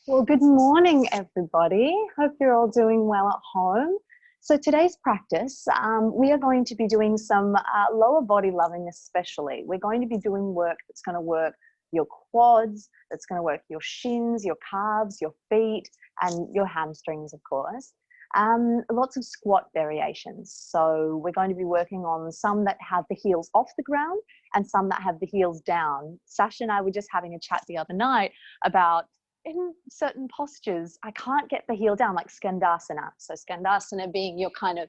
Well, good morning, everybody. Hope you're all doing well at home. So today's practice, we are going to be doing some lower body loving especially. We're going to be doing work that's going to work your quads, that's going to work your shins, your calves, your feet, and your hamstrings, of course. Lots of squat variations. So we're going to be working on some that have the heels off the ground and some that have the heels down. Sasha and I were just having a chat the other night about in certain postures, I can't get the heel down, like Skandasana. So Skandasana being your kind of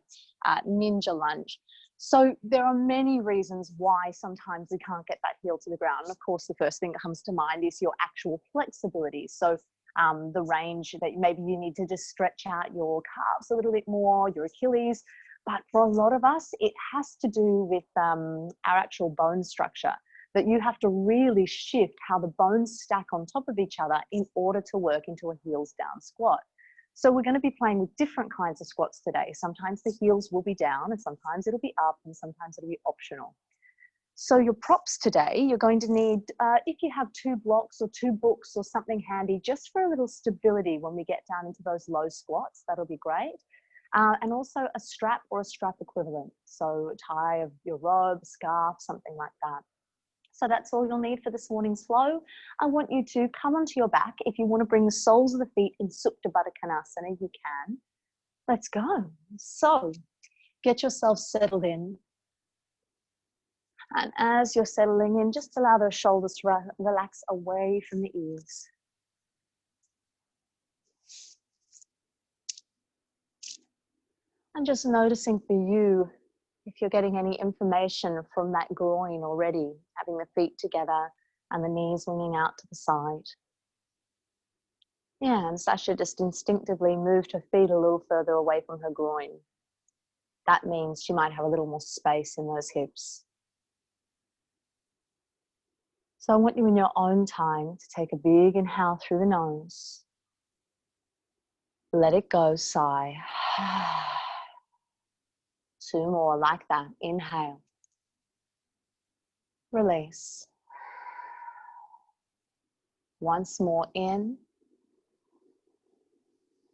ninja lunge. So there are many reasons why sometimes we can't get that heel to the ground. And of course, the first thing that comes to mind is your actual flexibility. So the range that maybe you need to just stretch out your calves a little bit more, your Achilles. But for a lot of us, it has to do with our actual bone structure, that you have to really shift how the bones stack on top of each other in order to work into a heels down squat. So we're going to be playing with different kinds of squats today. Sometimes the heels will be down and sometimes it'll be up and sometimes it'll be optional. So your props today, you're going to need, if you have 2 blocks or 2 books or something handy, just for a little stability when we get down into those low squats, that'll be great. And also a strap or a strap equivalent. So a tie of your robe, scarf, something like that. So that's all you'll need for this morning's flow. I want you to come onto your back. If you want to bring the soles of the feet in Supta Baddha Konasana, you can. Let's go. So get yourself settled in. And as you're settling in, just allow those shoulders to relax away from the ears. And just noticing for you, if you're getting any information from that groin already, having the feet together and the knees winging out to the side. Yeah, and Sasha just instinctively moved her feet a little further away from her groin. That means she might have a little more space in those hips. So I want you in your own time to take a big inhale through the nose. Let it go, sigh. 2 more like that. Inhale. Release. Once more in.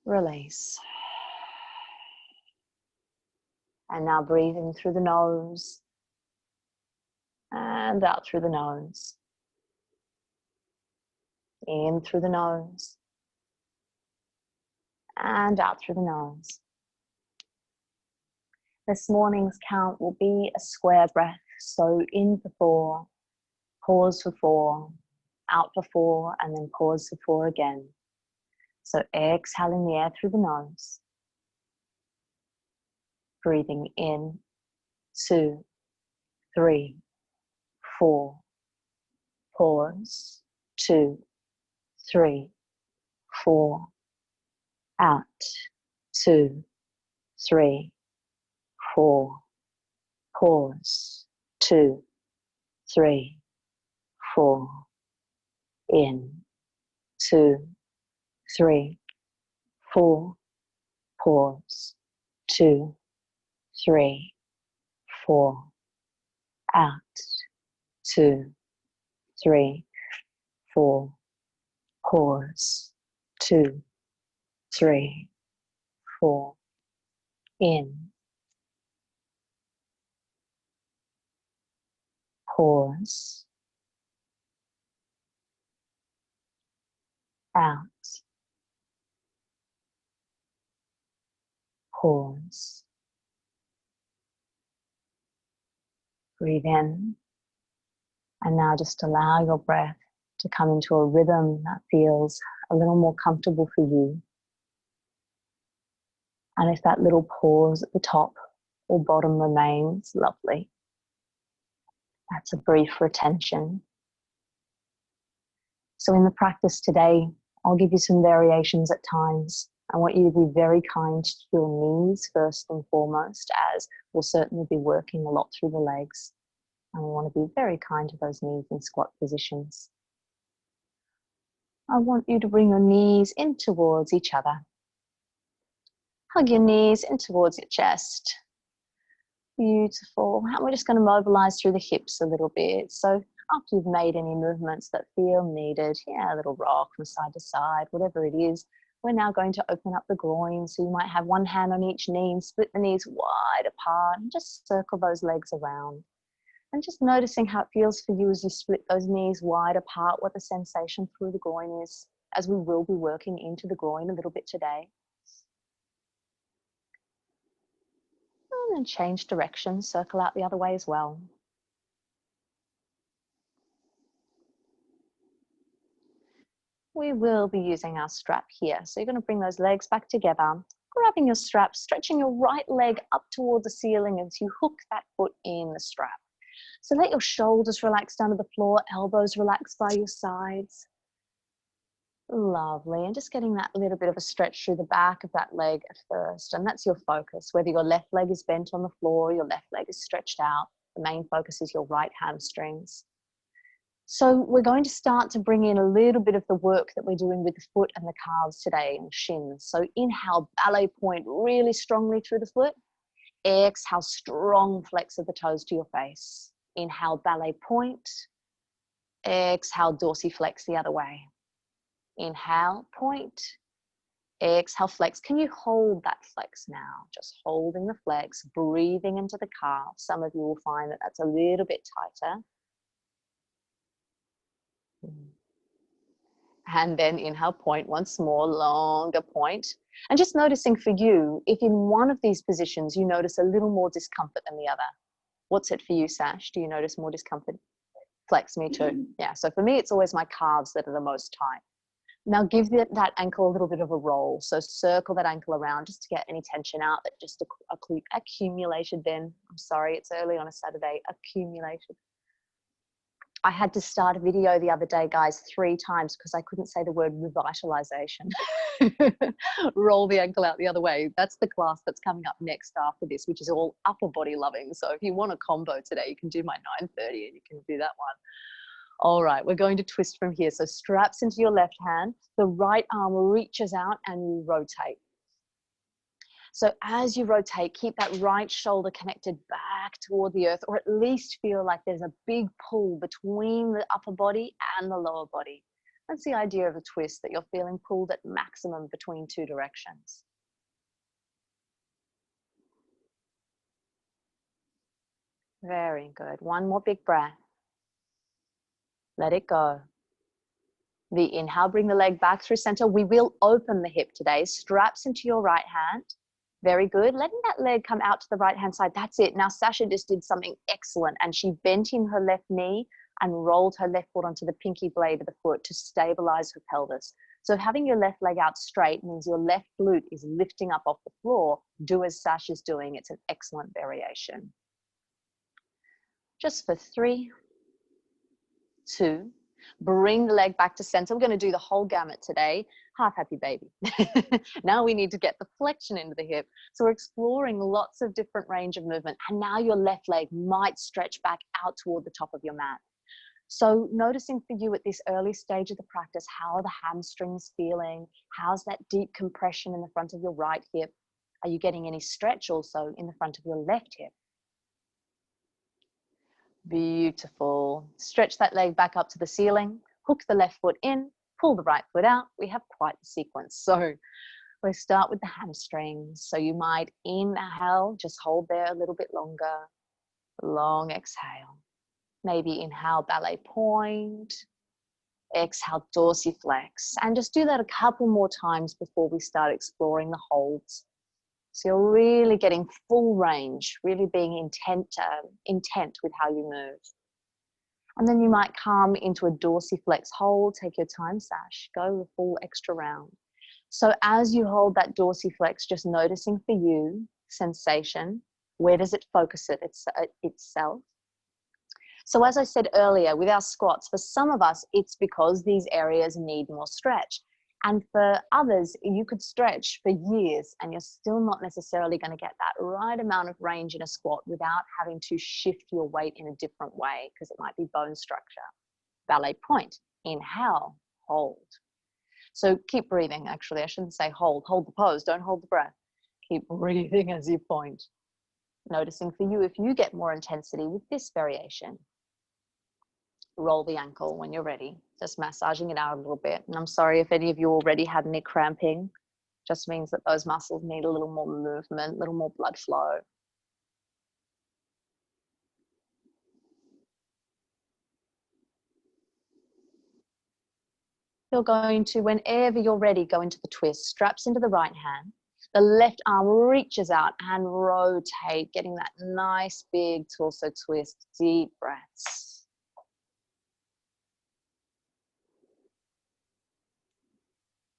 Release. And now breathe in through the nose and out through the nose. In through the nose and out through the nose. This morning's count will be a square breath. So in for 4, pause for 4, out for 4, and then pause for 4 again. So exhaling the air through the nose. Breathing in, 2, 3, 4. Pause, 2, 3, 4. Out, 2, 3, 4. Pause, 2, 3, 4. In, 2, 3, 4. Pause, 2, 3, 4. Out, 2, 3, 4. Pause, 2, 3, 4. In. Pause. Out. Pause. Breathe in. And now just allow your breath to come into a rhythm that feels a little more comfortable for you. And if that little pause at the top or bottom remains, lovely. That's a brief retention. So in the practice today, I'll give you some variations at times. I want you to be very kind to your knees first and foremost, as we'll certainly be working a lot through the legs. And we want to be very kind to those knees in squat positions. I want you to bring your knees in towards each other. Hug your knees in towards your chest. Beautiful. And we're just going to mobilize through the hips a little bit. So After you've made any movements that feel needed, yeah, a little rock from side to side, whatever it is, we're now going to open up the groin. So you might have one hand on each knee and split the knees wide apart and just circle those legs around. And just noticing how it feels for you as you split those knees wide apart, what the sensation through the groin is, as we will be working into the groin a little bit today. And then change direction, circle out the other way as well. We will be using our strap here. So you're going to bring those legs back together, grabbing your strap, stretching your right leg up toward the ceiling as you hook that foot in the strap. So let your shoulders relax down to the floor, elbows relax by your sides. Lovely. And just getting that little bit of a stretch through the back of that leg at first. And that's your focus. Whether your left leg is bent on the floor, your left leg is stretched out, the main focus is your right hamstrings. So we're going to start to bring in a little bit of the work that we're doing with the foot and the calves today and shins. So inhale, ballet point really strongly through the foot. Exhale, strong flex of the toes to your face. Inhale, ballet point. Exhale, dorsiflex the other way. Inhale, point. Exhale, flex. Can you hold that flex now? Just holding the flex, breathing into the calf. Some of you will find that that's a little bit tighter. And then inhale, point once more, longer point. And just noticing for you, if in one of these positions you notice a little more discomfort than the other. What's it for you, Sash? Do you notice more discomfort? Flex, me too. Yeah, so for me, it's always my calves that are the most tight. Now give that ankle a little bit of a roll. So circle that ankle around just to get any tension out that just accumulated then. I'm sorry, it's early on a Saturday, accumulated. I had to start a video the other day, guys, 3 times because I couldn't say the word revitalization. Roll the ankle out the other way. That's the class that's coming up next after this, which is all upper body loving. So if you want a combo today, you can do my 9:30 and you can do that one. All right, we're going to twist from here. So straps into your left hand, the right arm reaches out and you rotate. So as you rotate, keep that right shoulder connected back toward the earth, or at least feel like there's a big pull between the upper body and the lower body. That's the idea of a twist, that you're feeling pulled at maximum between 2 directions. Very good. One more big breath. Let it go. The inhale, bring the leg back through center. We will open the hip today. Straps into your right hand. Very good. Letting that leg come out to the right hand side. That's it. Now Sasha just did something excellent and she bent in her left knee and rolled her left foot onto the pinky blade of the foot to stabilize her pelvis. So having your left leg out straight means your left glute is lifting up off the floor. Do as Sasha's doing. It's an excellent variation. Just for 3, 2, bring the leg back to center. We're going to do the whole gamut today. Half happy baby. Now we need to get the flexion into the hip. So we're exploring lots of different range of movement. And now your left leg might stretch back out toward the top of your mat. So noticing for you at this early stage of the practice, how are the hamstrings feeling? How's that deep compression in the front of your right hip? Are you getting any stretch also in the front of your left hip? Beautiful. Stretch that leg back up to the ceiling, hook the left foot in, pull the right foot out. We have quite the sequence. So we'll start with the hamstrings. So you might inhale, just hold there a little bit longer. Long exhale. Maybe inhale, ballet point. Exhale, dorsiflex. And just do that a couple more times before we start exploring the holds. So you're really getting full range, really being intent with how you move. And then you might come into a dorsiflex hold. Take your time, Sash. Go the full extra round. So as you hold that dorsiflex, just noticing for you, sensation, where does it focus itself? So as I said earlier, with our squats, for some of us, it's because these areas need more stretch. And for others, you could stretch for years and you're still not necessarily going to get that right amount of range in a squat without having to shift your weight in a different way, because it might be bone structure. Ballet point, inhale, hold. So keep breathing, actually. I shouldn't say hold. Hold the pose, don't hold the breath. Keep breathing as you point. Noticing for you if you get more intensity with this variation. Roll the ankle when you're ready, just massaging it out a little bit. And I'm sorry if any of you already had any cramping, just means that those muscles need a little more movement, a little more blood flow. You're going to, whenever you're ready, go into the twist. Straps into the right hand. The left arm reaches out and rotate, getting that nice big torso twist. Deep breaths.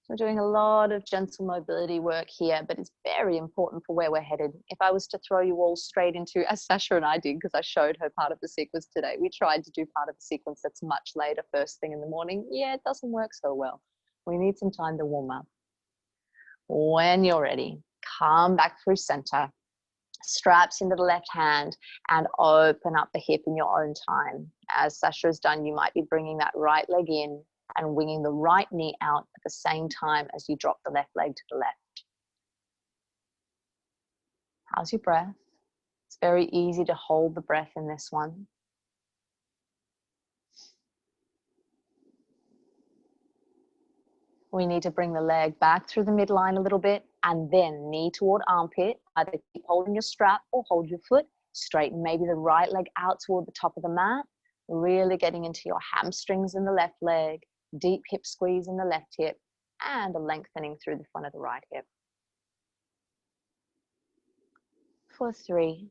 We're doing a lot of gentle mobility work here, but it's very important for where we're headed. If I was to throw you all straight into, as Sasha and I did, because I showed her part of the sequence today, we tried to do part of the sequence that's much later, first thing in the morning. Yeah, it doesn't work so well. We need some time to warm up. When you're ready, come back through center, straps into the left hand, and open up the hip in your own time. As Sasha has done, you might be bringing that right leg in and winging the right knee out at the same time as you drop the left leg to the left. How's your breath? It's very easy to hold the breath in this one. We need to bring the leg back through the midline a little bit and then knee toward armpit. Either keep holding your strap or hold your foot. Straighten maybe the right leg out toward the top of the mat. Really getting into your hamstrings in the left leg. Deep hip squeeze in the left hip and a lengthening through the front of the right hip. For 3,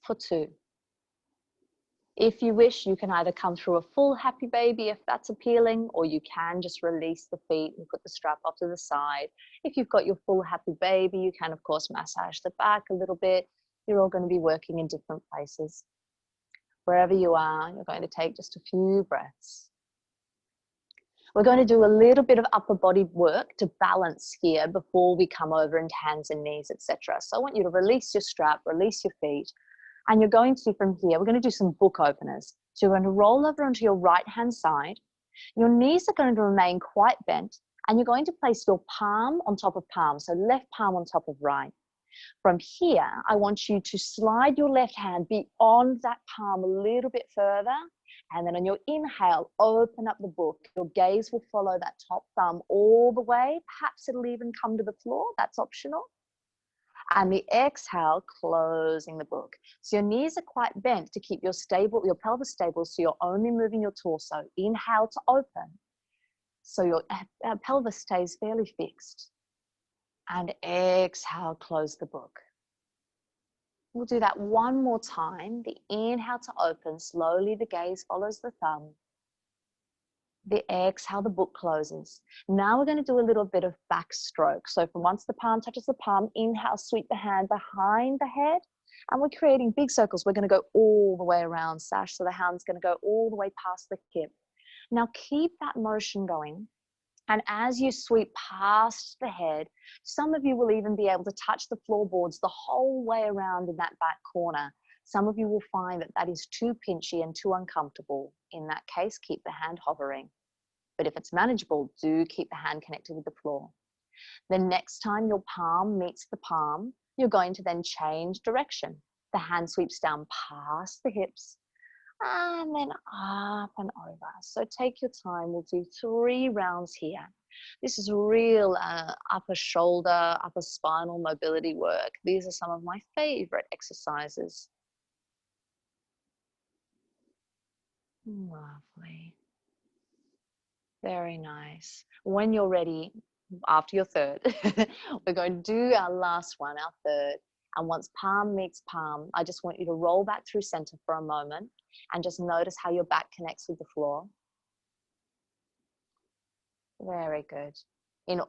for 2. If you wish, you can either come through a full happy baby if that's appealing, or you can just release the feet and put the strap off to the side. If you've got your full happy baby, you can of course massage the back a little bit. You're all going to be working in different places. Wherever you are, you're going to take just a few breaths. We're going to do a little bit of upper body work to balance here before we come over into hands and knees, etc. So I want you to release your strap, release your feet, and you're going to, from here, we're going to do some book openers. So you're going to roll over onto your right hand side. Your knees are going to remain quite bent, and you're going to place your palm on top of palm, so left palm on top of right. From here, I want you to slide your left hand beyond that palm a little bit further. And then on your inhale, open up the book. Your gaze will follow that top thumb all the way. Perhaps it'll even come to the floor. That's optional. And the exhale, closing the book. So your knees are quite bent to keep your pelvis stable, so you're only moving your torso. Inhale to open. So your pelvis stays fairly fixed. And exhale, close the book. We'll do that one more time. The inhale to open, slowly the gaze follows the thumb. The exhale, the book closes. Now we're going to do a little bit of backstroke. So from once the palm touches the palm, inhale, sweep the hand behind the head. And we're creating big circles. We're going to go all the way around, Sash. So the hand's going to go all the way past the hip. Now keep that motion going. And as you sweep past the head, some of you will even be able to touch the floorboards the whole way around in that back corner. Some of you will find that that is too pinchy and too uncomfortable. In that case, keep the hand hovering. But if it's manageable, do keep the hand connected with the floor. The next time your palm meets the palm, you're going to then change direction. The hand sweeps down past the hips and then up and over. So take your time. We'll do 3 rounds here. This is real upper shoulder, upper spinal mobility work. These are some of my favorite exercises. Lovely. Very nice. When you're ready, after your third, we're going to do our last one, our third. And once palm meets palm, I just want you to roll back through center for a moment and just notice how your back connects with the floor. Very good. In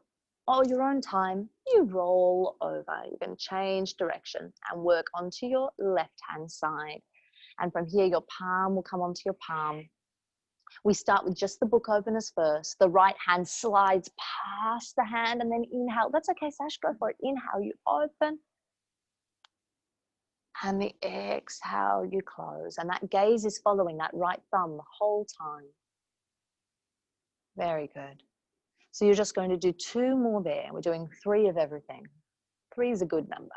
all your own time, you roll over. You're going to change direction and work onto your left-hand side. And from here, your palm will come onto your palm. We start with just the book openers first. The right hand slides past the hand and then inhale. That's okay, Sash, go for it. Inhale, you open. And the exhale, you close. And that gaze is following that right thumb the whole time. Very good. So you're just going to do 2 more there. We're doing 3 of everything. 3 is a good number.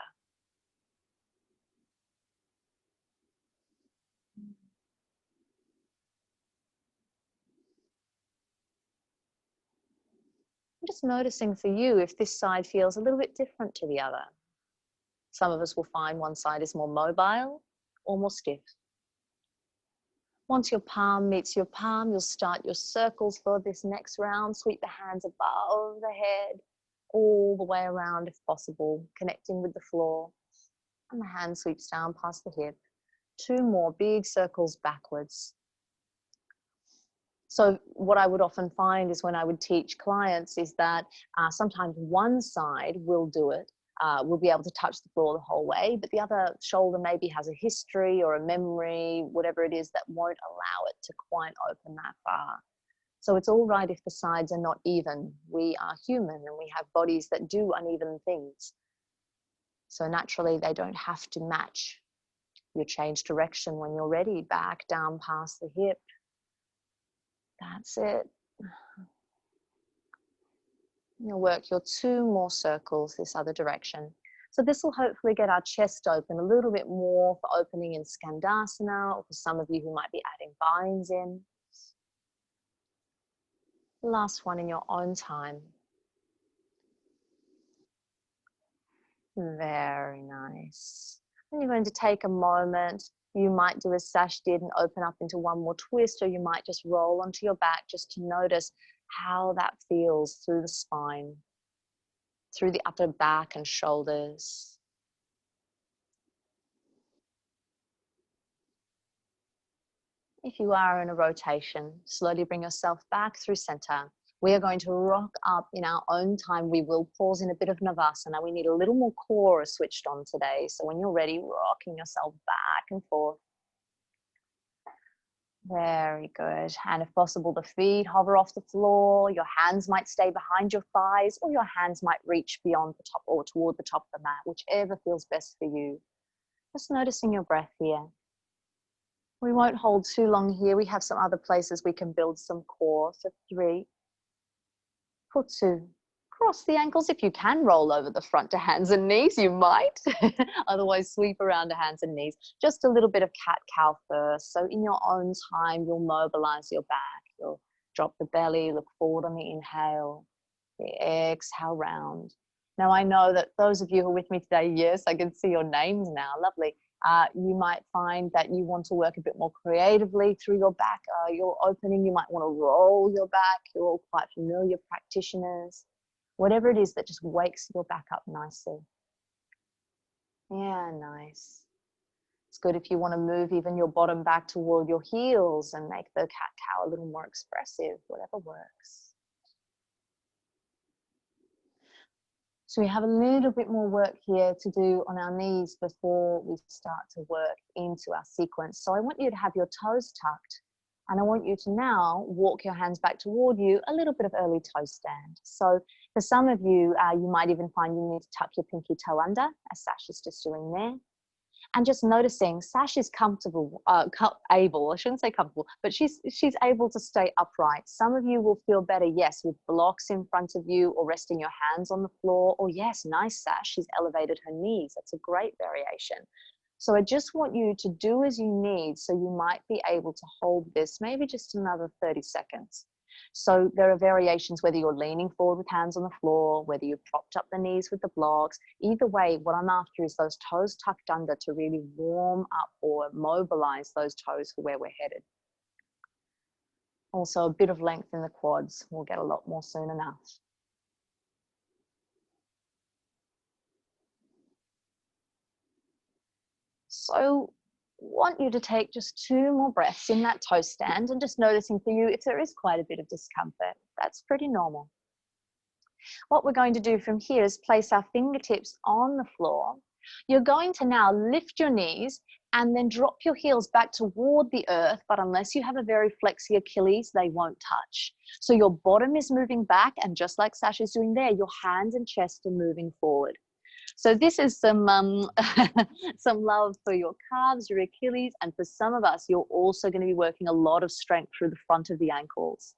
Just noticing for you if this side feels a little bit different to the other. Some of us will find one side is more mobile or more stiff. Once your palm meets your palm, you'll start your circles for this next round. Sweep the hands above the head, all the way around if possible, connecting with the floor. And the hand sweeps down past the hip. 2 more big circles backwards. So what I would often find is when I would teach clients is that sometimes one side will do it, will be able to touch the floor the whole way, but the other shoulder maybe has a history or a memory, whatever it is, that won't allow it to quite open that far. So it's all right if the sides are not even. We are human and we have bodies that do uneven things. So naturally they don't have to match. You change direction when you're ready, back down past the hip. That's it. You'll work your 2 more circles this other direction. So this will hopefully get our chest open a little bit more for opening in Skandasana, or for some of you who might be adding binds in. Last one in your own time. Very nice. And you're going to take a moment. You might do as Sash did and open up into one more twist, or you might just roll onto your back just to notice how that feels through the spine, through the upper back and shoulders. If you are in a rotation, slowly bring yourself back through center. We are going to rock up in our own time. We will pause in a bit of Navasana. We need a little more core switched on today. So when you're ready, rocking yourself back and forth. Very good. And if possible, the feet hover off the floor. Your hands might stay behind your thighs, or your hands might reach beyond the top or toward the top of the mat, whichever feels best for you. Just noticing your breath here. We won't hold too long here. We have some other places we can build some core. So 3, for 2. Cross the ankles. If you can roll over the front to hands and knees, you might. Otherwise, sweep around to hands and knees. Just a little bit of cat-cow first. So in your own time, you'll mobilize your back. You'll drop the belly, look forward on the inhale. The exhale, round. Now, I know that those of you who are with me today, yes, I can see your names now. Lovely. You might find that you want to work a bit more creatively through your back. Your opening, you might want to roll your back. You're all quite familiar practitioners. Whatever it is that just wakes your back up nicely. Yeah, nice. It's good if you want to move even your bottom back toward your heels and make the cat-cow a little more expressive, whatever works. So we have a little bit more work here to do on our knees before we start to work into our sequence. So I want you to have your toes tucked, and I want you to now walk your hands back toward you, a little bit of early toe stand. So for some of you, you might even find you need to tuck your pinky toe under, as Sash is just doing there. And just noticing Sash is comfortable, able, I shouldn't say comfortable, but she's able to stay upright. Some of you will feel better, yes, with blocks in front of you or resting your hands on the floor, or yes, nice Sash, she's elevated her knees. That's a great variation. So I just want you to do as you need, so you might be able to hold this maybe just another 30 seconds. So there are variations, whether you're leaning forward with hands on the floor, whether you've propped up the knees with the blocks. Either way, what I'm after is those toes tucked under to really warm up or mobilize those toes for where we're headed. Also, a bit of length in the quads. We'll get a lot more soon enough. So want you to take just 2 more breaths in that toe stand, and just noticing for you if there is quite a bit of discomfort. That's pretty normal. What we're going to do from here is place our fingertips on the floor. You're going to now lift your knees and then drop your heels back toward the earth, but unless you have a very flexy Achilles, they won't touch. So your bottom is moving back, and just like Sasha's doing there, your hands and chest are moving forward. So this is some some love for your calves, your Achilles, and for some of us, you're also going to be working a lot of strength through the front of the ankles.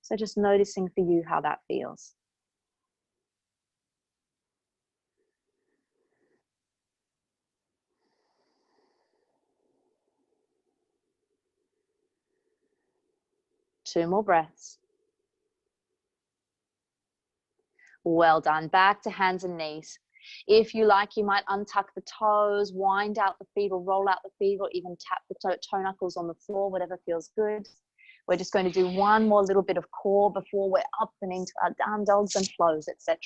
So just noticing for you how that feels. Two more breaths. Well done. Back to hands and knees. If you like, you might untuck the toes, wind out the feet or roll out the feet, or even tap the toe knuckles on the floor, whatever feels good. We're just going to do one more little bit of core before we're up and into our down dogs and flows, etc.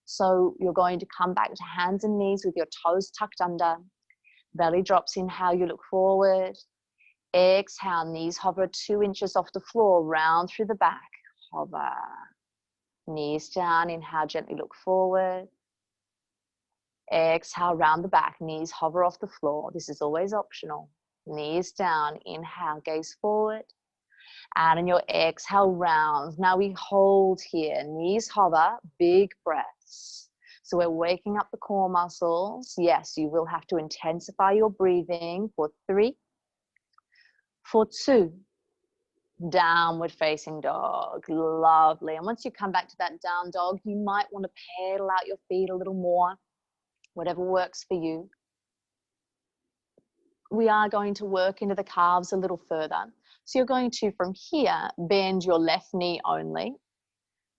So you're going to come back to hands and knees with your toes tucked under. Belly drops. Inhale, you look forward. Exhale, knees hover 2 inches off the floor, round through the back. Hover. Knees down. Inhale, gently look forward. Exhale, round the back. Knees hover off the floor. This is always optional. Knees down. Inhale, gaze forward. And on your exhale, round. Now we hold here. Knees hover, big breaths. So we're waking up the core muscles. Yes, you will have to intensify your breathing for 3, for 2. Downward facing dog. Lovely. And once you come back to that down dog, you might want to pedal out your feet a little more, whatever works for you. We are going to work into the calves a little further. So you're going to, from here, bend your left knee only.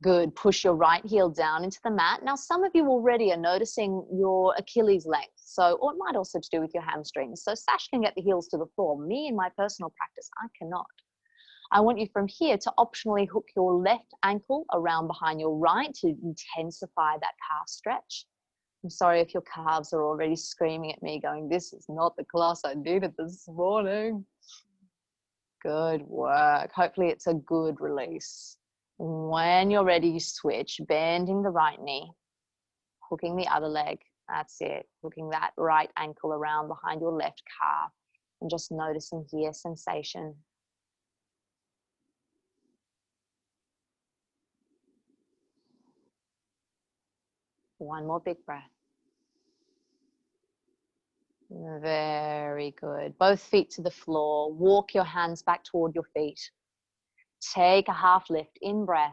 Good. Push your right heel down into the mat. Now, some of you already are noticing your Achilles length. So, or it might also to do with your hamstrings. So Sash can get the heels to the floor. Me, in my personal practice, I cannot. I want you from here to optionally hook your left ankle around behind your right to intensify that calf stretch. I'm sorry if your calves are already screaming at me going, this is not the class I needed this morning. Good work. Hopefully it's a good release. When you're ready, you switch, bending the right knee, hooking the other leg. That's it. Hooking that right ankle around behind your left calf and just noticing here sensation. One more big breath. Very good. Both feet to the floor. Walk your hands back toward your feet. Take a half lift, in breath.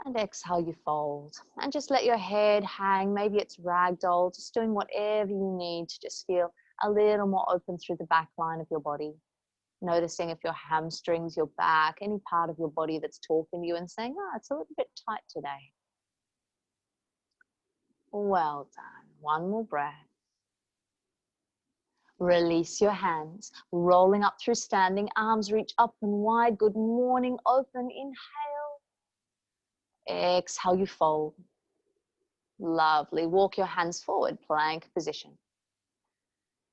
And exhale, you fold. And just let your head hang. Maybe it's ragdoll, just doing whatever you need to just feel a little more open through the back line of your body. Noticing if your hamstrings, your back, any part of your body that's talking to you and saying, oh, it's a little bit tight today. Well done. One more breath. Release your hands, rolling up through standing, arms reach up and wide. Good morning, open, inhale. Exhale, you fold. Lovely. Walk your hands forward, plank position.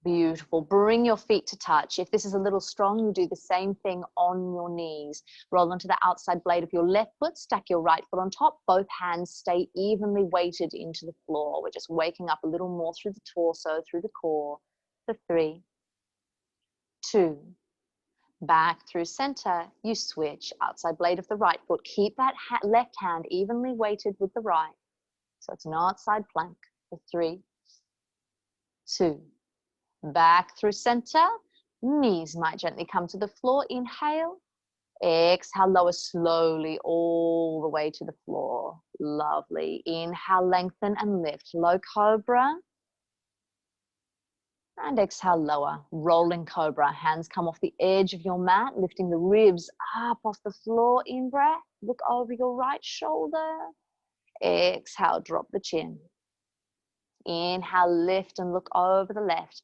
Beautiful. Bring your feet to touch. If this is a little strong, you do the same thing on your knees. Roll onto the outside blade of your left foot, stack your right foot on top. Both hands stay evenly weighted into the floor. We're just waking up a little more through the torso, through the core. For 3, 2, back through center, you switch, outside blade of the right foot. Keep that left hand evenly weighted with the right. So it's an outside plank for 3, 2, back through center. Knees might gently come to the floor. Inhale, exhale, lower slowly all the way to the floor. Lovely. Inhale, lengthen and lift. Low cobra. And exhale, lower, rolling cobra. Hands come off the edge of your mat, lifting the ribs up off the floor. In breath, look over your right shoulder. Exhale, drop the chin. Inhale, lift and look over the left.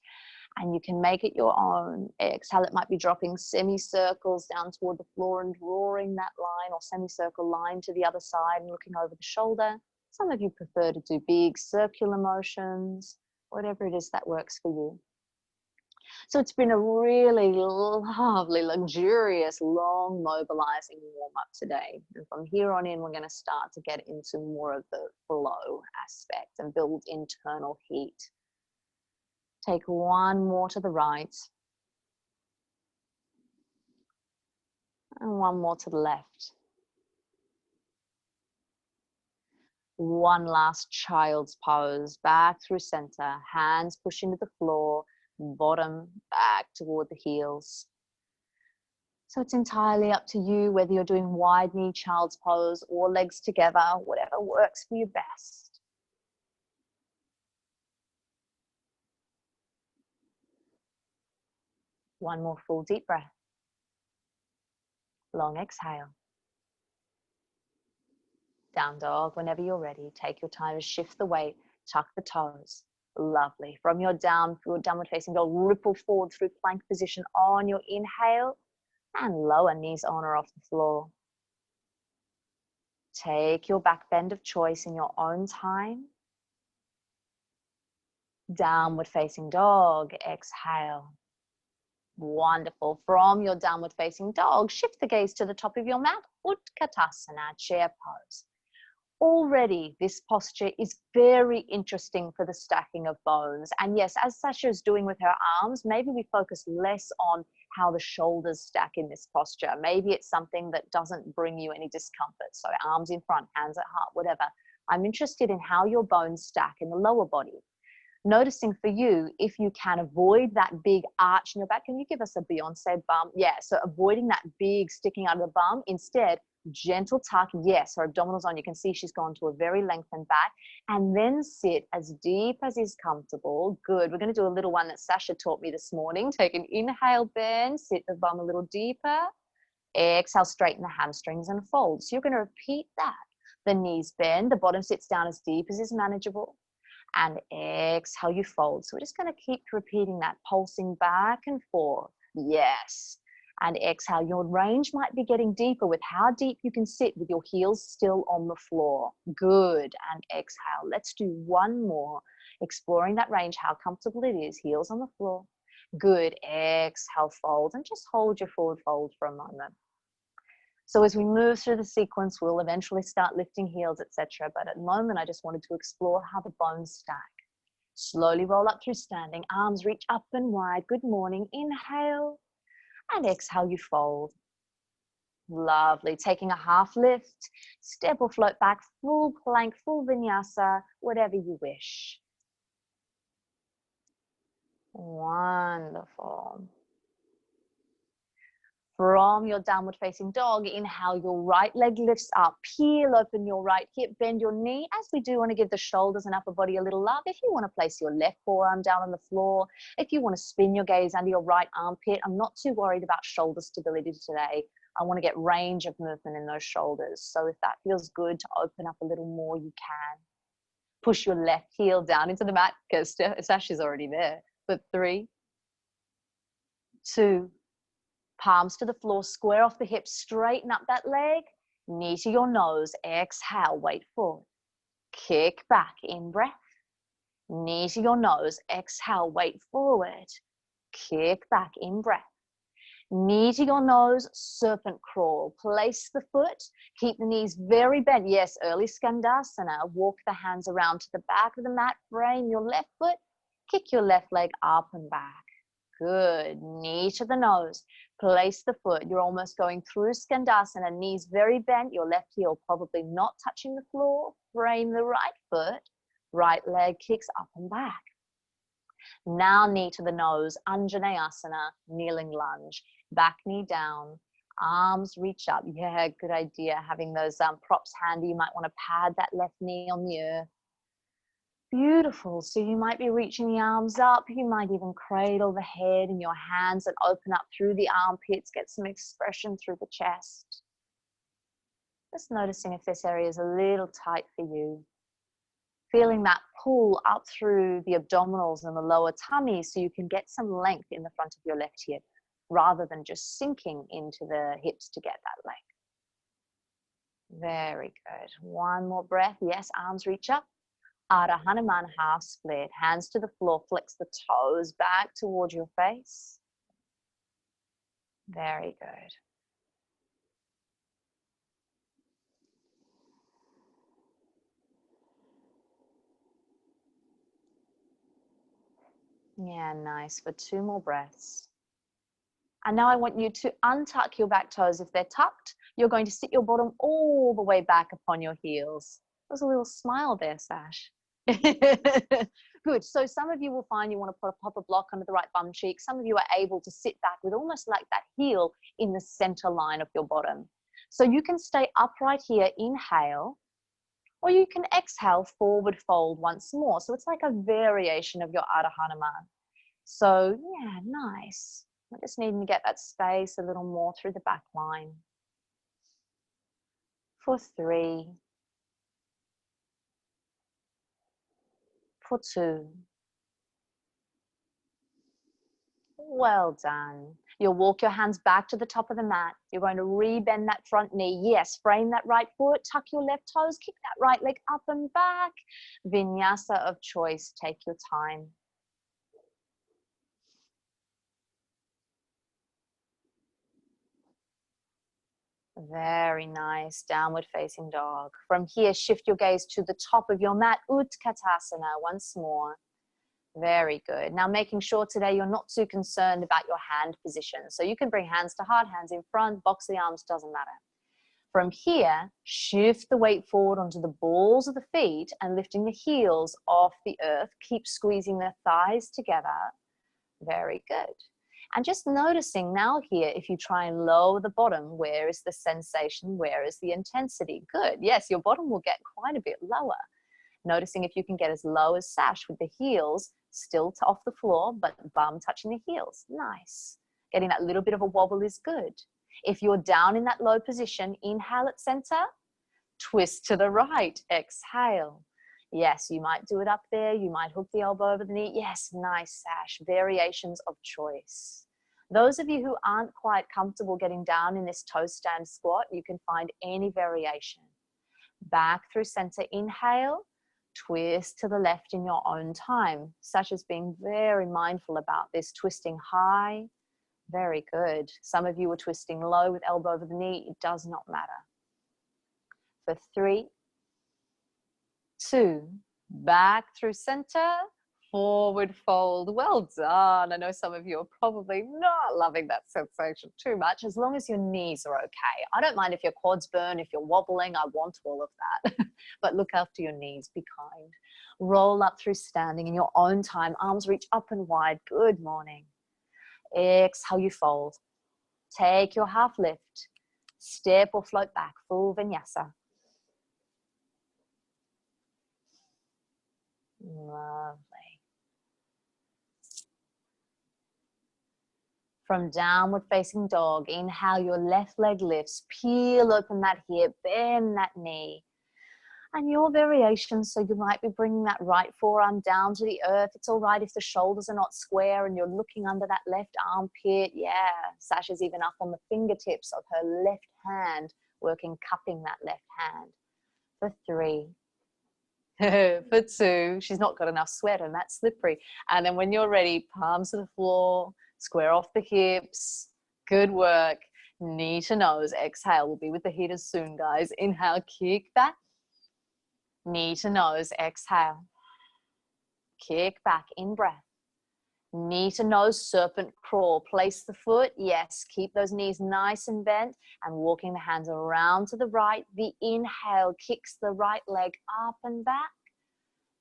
And you can make it your own. Exhale, it might be dropping semicircles down toward the floor and drawing that line or semicircle line to the other side and looking over the shoulder. Some of you prefer to do big circular motions. Whatever it is that works for you. So it's been a really lovely, luxurious, long mobilizing warm-up today. And from here on in, we're going to start to get into more of the flow aspect and build internal heat. Take one more to the right. And one more to the left. One last child's pose, back through center, hands push into the floor, bottom back toward the heels. So it's entirely up to you whether you're doing wide knee child's pose or legs together, whatever works for you best. One more full deep breath. Long exhale. Down dog. Whenever you're ready, take your time to shift the weight, tuck the toes. Lovely. From your downward facing dog, ripple forward through plank position on your inhale and lower, knees on or off the floor. Take your back bend of choice in your own time. Downward facing dog, exhale. Wonderful. From your downward facing dog, shift the gaze to the top of your mat, Utkatasana, chair pose. Already, this posture is very interesting for the stacking of bones. And yes, as Sasha is doing with her arms, maybe we focus less on how the shoulders stack in this posture. Maybe it's something that doesn't bring you any discomfort. So arms in front, hands at heart, whatever. I'm interested in how your bones stack in the lower body. Noticing for you, if you can avoid that big arch in your back. Can you give us a Beyonce bum? Yeah, so avoiding that big sticking out of the bum. Instead, gentle tuck. Yes, her abdominals on. You can see she's gone to a very lengthened back. And then sit as deep as is comfortable. Good. We're going to do a little one that Sasha taught me this morning. Take an inhale, bend, sit the bum a little deeper. Exhale, straighten the hamstrings and fold. So you're going to repeat that. The knees bend, the bottom sits down as deep as is manageable. And exhale, you fold. So we're just going to keep repeating that, pulsing back and forth. Yes. And exhale, your range might be getting deeper with how deep you can sit with your heels still on the floor. Good. And exhale. Let's do one more. Exploring that range, how comfortable it is. Heels on the floor. Good. Exhale, fold. And just hold your forward fold for a moment. So as we move through the sequence, we'll eventually start lifting heels, etc. But at the moment, I just wanted to explore how the bones stack. Slowly roll up through standing. Arms reach up and wide. Good morning. Inhale. And exhale, you fold. Lovely. Taking a half lift. Step or float back. Full plank, full vinyasa, whatever you wish. Wonderful. From your downward facing dog, inhale, your right leg lifts up, peel open your right hip, bend your knee. As we do want to give the shoulders and upper body a little love, if you want to place your left forearm down on the floor, if you want to spin your gaze under your right armpit, I'm not too worried about shoulder stability today. I want to get range of movement in those shoulders. So if that feels good to open up a little more, you can. Push your left heel down into the mat because Sash is already there. But 3, 2, palms to the floor, square off the hips, straighten up that leg, knee to your nose, exhale, weight forward. Kick back, in breath. Knee to your nose, exhale, weight forward. Kick back, in breath. Knee to your nose, serpent crawl. Place the foot, keep the knees very bent. Yes, early Skandasana. Walk the hands around to the back of the mat, frame your left foot, kick your left leg up and back. Good. Knee to the nose. Place the foot. You're almost going through Skandasana. Knees very bent. Your left heel probably not touching the floor. Frame the right foot. Right leg kicks up and back. Now knee to the nose. Anjaneyasana. Kneeling lunge. Back knee down. Arms reach up. Yeah, good idea. Having those props handy. You might want to pad that left knee on the earth. Beautiful. So you might be reaching the arms up. You might even cradle the head in your hands and open up through the armpits. Get some expression through the chest. Just noticing if this area is a little tight for you. Feeling that pull up through the abdominals and the lower tummy so you can get some length in the front of your left hip rather than just sinking into the hips to get that length. Very good. One more breath. Yes, arms reach up. Ardha Hanuman, half split, hands to the floor, flex the toes back towards your face. Very good. Yeah, nice. For 2 more breaths. And now I want you to untuck your back toes. If they're tucked, you're going to sit your bottom all the way back upon your heels. There's a little smile there, Sash. Good. So some of you will find you want to pop a block under the right bum cheek. Some of you are able to sit back with almost like that heel in the center line of your bottom. So you can stay upright here, inhale, or you can exhale, forward fold once more. So it's like a variation of your Ardha Hanuman. So yeah, nice. I just need to get that space a little more through the back line. For 3, for 2. Well done. You'll walk your hands back to the top of the mat. You're going to rebend that front knee. Yes, frame that right foot, tuck your left toes, kick that right leg up and back. Vinyasa of choice. Take your time. Very nice. Downward facing dog. From here, shift your gaze to the top of your mat. Utkatasana once more. Very good. Now making sure today you're not too concerned about your hand position. So you can bring hands to heart, hands in front, box the arms, doesn't matter. From here, shift the weight forward onto the balls of the feet and lifting the heels off the earth. Keep squeezing the thighs together. Very good. And just noticing now here, if you try and lower the bottom, where is the sensation? Where is the intensity? Good. Yes, your bottom will get quite a bit lower. Noticing if you can get as low as sash with the heels still off the floor, but bum touching the heels. Nice. Getting that little bit of a wobble is good. If you're down in that low position, inhale at center, twist to the right, exhale. Yes, you might do it up there. You might hook the elbow over the knee. Yes, nice sash. Variations of choice. Those of you who aren't quite comfortable getting down in this toe stand squat, you can find any variation. Back through center, inhale, twist to the left in your own time, such as being very mindful about this, twisting high. Very good. Some of you are twisting low with elbow over the knee. It does not matter. For 3, 2, back through center, forward fold. Well done. I know some of you are probably not loving that sensation too much, as long as your knees are okay. I don't mind if your quads burn, if you're wobbling, I want all of that. But look after your knees, be kind. Roll up through standing in your own time, arms reach up and wide. Good morning. Exhale, you fold. Take your half lift. Step or float back, full vinyasa. Lovely. From downward facing dog, inhale, your left leg lifts, peel open that hip, bend that knee. And your variation, so you might be bringing that right forearm down to the earth. It's all right if the shoulders are not square and you're looking under that left armpit. Yeah, Sasha's even up on the fingertips of her left hand, working, cupping that left hand. For 3. For 2, she's not got enough sweat and that's slippery. And then when you're ready, palms to the floor, square off the hips. Good work. Knee to nose. Exhale. We'll be with the heaters soon, guys. Inhale, kick back. Knee to nose. Exhale. Kick back. In breath. Knee to nose, serpent crawl. Place the foot. Yes, keep those knees nice and bent and walking the hands around to the right. The inhale kicks the right leg up and back.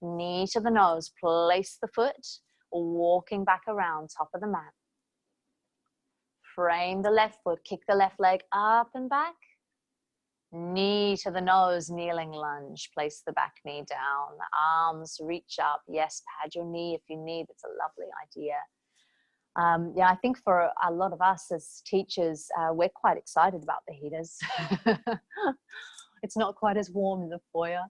Knee to the nose. Place the foot. Walking back around top of the mat. Frame the left foot. Kick the left leg up and back. Knee to the nose, kneeling lunge. Place the back knee down. Arms reach up. Yes, pad your knee if you need. It's a lovely idea. Yeah, I think for a lot of us as teachers, we're quite excited about the heaters. It's not quite as warm in the foyer.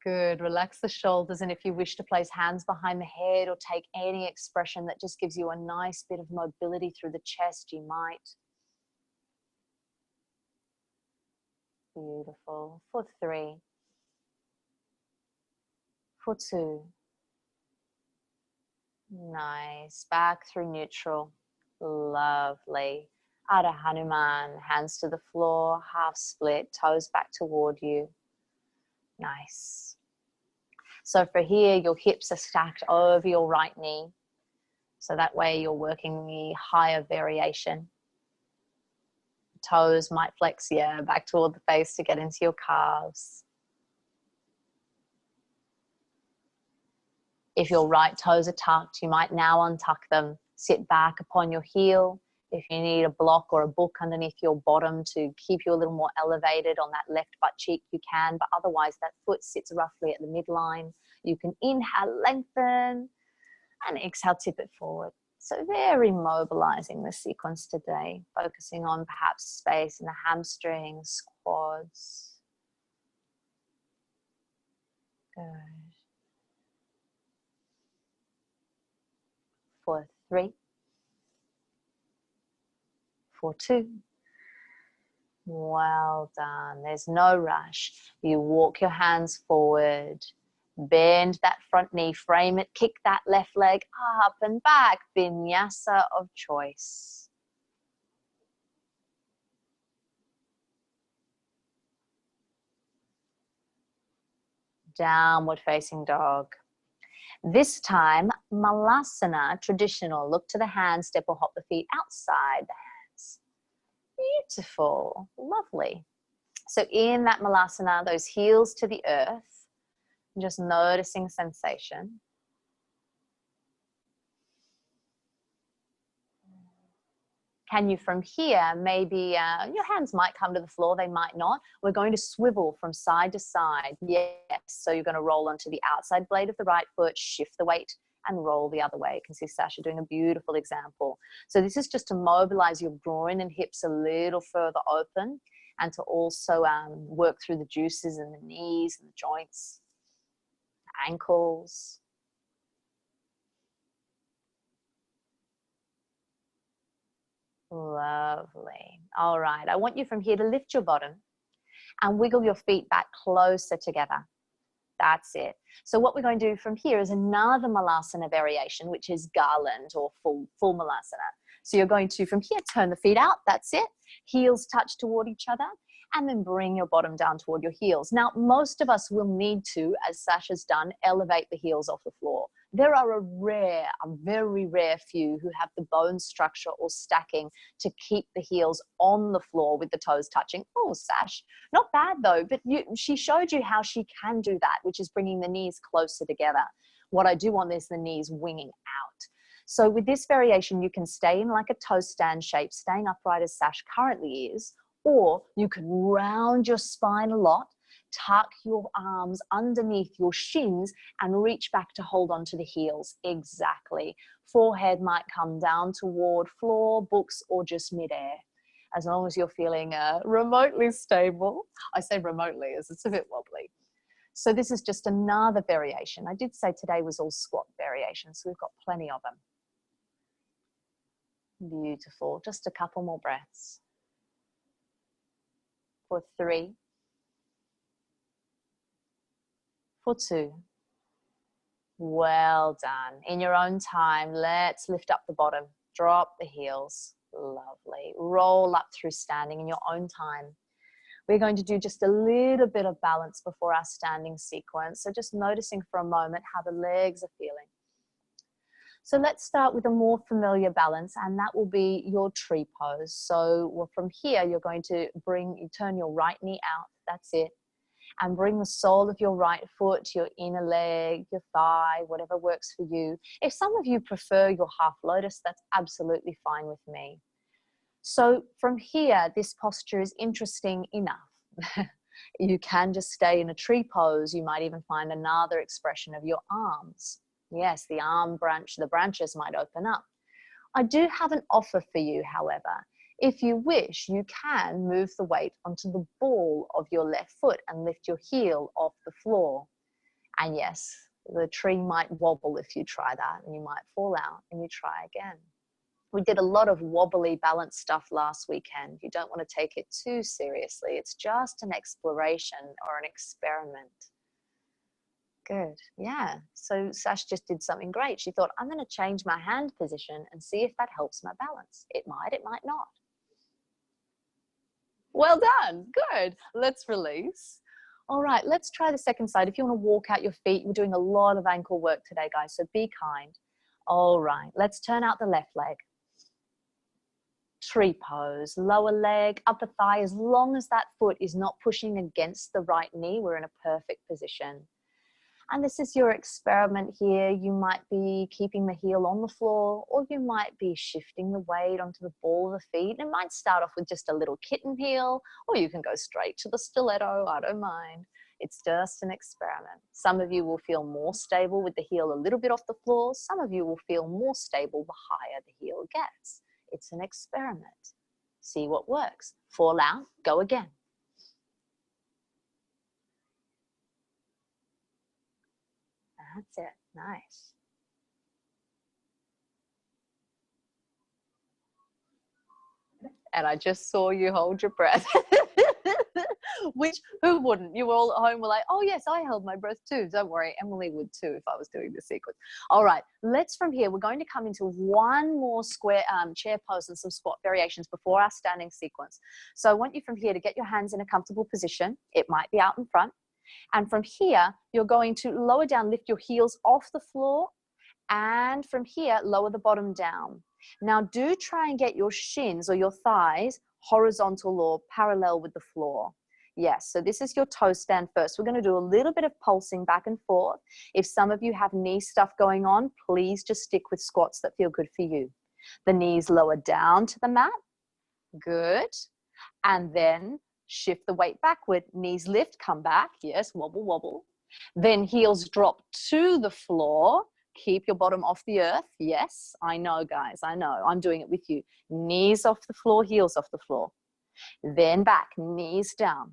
Good. Relax the shoulders, and if you wish to place hands behind the head or take any expression that just gives you a nice bit of mobility through the chest, you might. Beautiful. For 3. For 2. Nice. Back through neutral. Lovely. Adho Hanuman. Hands to the floor. Half split. Toes back toward you. Nice. So for here, your hips are stacked over your right knee. So that way you're working the higher variation. Toes might flex, yeah, back toward the face to get into your calves. If your right toes are tucked, you might now untuck them. Sit back upon your heel. If you need a block or a book underneath your bottom to keep you a little more elevated on that left butt cheek, you can, but otherwise that foot sits roughly at the midline. You can inhale, lengthen, and exhale, tip it forward. So very mobilizing this sequence today, focusing on perhaps space in the hamstrings, quads. Good. for 3, for 2. Well done. There's no rush. You walk your hands forward, bend that front knee, frame it, kick that left leg up and back. Vinyasa of choice. Downward facing dog. This time, Malasana, traditional. Look to the hands, step or hop the feet outside the hands. Beautiful, lovely. So in that Malasana, those heels to the earth, just noticing sensation. Can you from here, maybe your hands might come to the floor, they might not. We're going to swivel from side to side. Yes, so you're going to roll onto the outside blade of the right foot, shift the weight and roll the other way. You can see Sasha doing a beautiful example. So this is just to mobilize your groin and hips a little further open and to also work through the juices in the knees and the joints, ankles. Lovely. All right, I want you from here to lift your bottom and wiggle your feet back closer together. That's it. So what we're going to do from here is another Malasana variation, which is garland or full Malasana. So you're going to, from here, turn the feet out. That's it. Heels touch toward each other. And then bring your bottom down toward your heels. Now, most of us will need to, as Sasha's done, elevate the heels off the floor. There are a very rare few who have the bone structure or stacking to keep the heels on the floor with the toes touching. Oh, Sash, not bad though, but she showed you how she can do that, which is bringing the knees closer together. What I do want is the knees winging out. So with this variation, you can stay in like a toe stand shape, staying upright as Sash currently is, or you can round your spine a lot, tuck your arms underneath your shins and reach back to hold on to the heels. Exactly. Forehead might come down toward floor, books, or just midair. As long as you're feeling remotely stable. I say remotely as it's a bit wobbly. So this is just another variation. I did say today was all squat variations, so we've got plenty of them. Beautiful. Just a couple more breaths. For 3, for 2. Well done. In your own time, let's lift up the bottom, drop the heels. Lovely. Roll up through standing in your own time. We're going to do just a little bit of balance before our standing sequence. So just noticing for a moment how the legs are feeling. So let's start with a more familiar balance, and that will be your tree pose. So from here, you're going to turn your right knee out. That's it. And bring the sole of your right foot to your inner leg, your thigh, whatever works for you. If some of you prefer your half lotus, that's absolutely fine with me. So from here, this posture is interesting enough. You can just stay in a tree pose. You might even find another expression of your arms. Yes, the branches might open up. I do have an offer for you, however. If you wish, you can move the weight onto the ball of your left foot and lift your heel off the floor. And yes, the tree might wobble if you try that, and you might fall out and you try again. We did a lot of wobbly balance stuff last weekend. You don't want to take it too seriously. It's just an exploration or an experiment. Good. Yeah. So Sash just did something great. She thought, I'm going to change my hand position and see if that helps my balance. It might not. Well done. Good. Let's release. All right, let's try the second side. If you want to walk out your feet, we're doing a lot of ankle work today, guys, so be kind. All right, let's turn out the left leg. Tree pose, lower leg, upper thigh. As long as that foot is not pushing against the right knee, we're in a perfect position. And this is your experiment here. You might be keeping the heel on the floor, or you might be shifting the weight onto the ball of the feet. It might start off with just a little kitten heel, or you can go straight to the stiletto. I don't mind. It's just an experiment. Some of you will feel more stable with the heel a little bit off the floor. Some of you will feel more stable the higher the heel gets. It's an experiment. See what works. Fall out, go again. That's it. Nice. And I just saw you hold your breath. Which, who wouldn't? You all at home were like, oh yes, I held my breath too. Don't worry, Emily would too if I was doing this sequence. All right, let's from here, we're going to come into one more square chair pose and some squat variations before our standing sequence. So I want you from here to get your hands in a comfortable position. It might be out in front. And from here, you're going to lower down, lift your heels off the floor. And from here, lower the bottom down. Now do try and get your shins or your thighs horizontal or parallel with the floor. Yes, so this is your toe stand first. We're going to do a little bit of pulsing back and forth. If some of you have knee stuff going on, please just stick with squats that feel good for you. The knees lower down to the mat. Good. And then shift the weight backward. Knees lift, come back. Yes, wobble, wobble. Then heels drop to the floor. Keep your bottom off the earth. Yes, I know, guys. I know. I'm doing it with you. Knees off the floor, heels off the floor. Then back, knees down.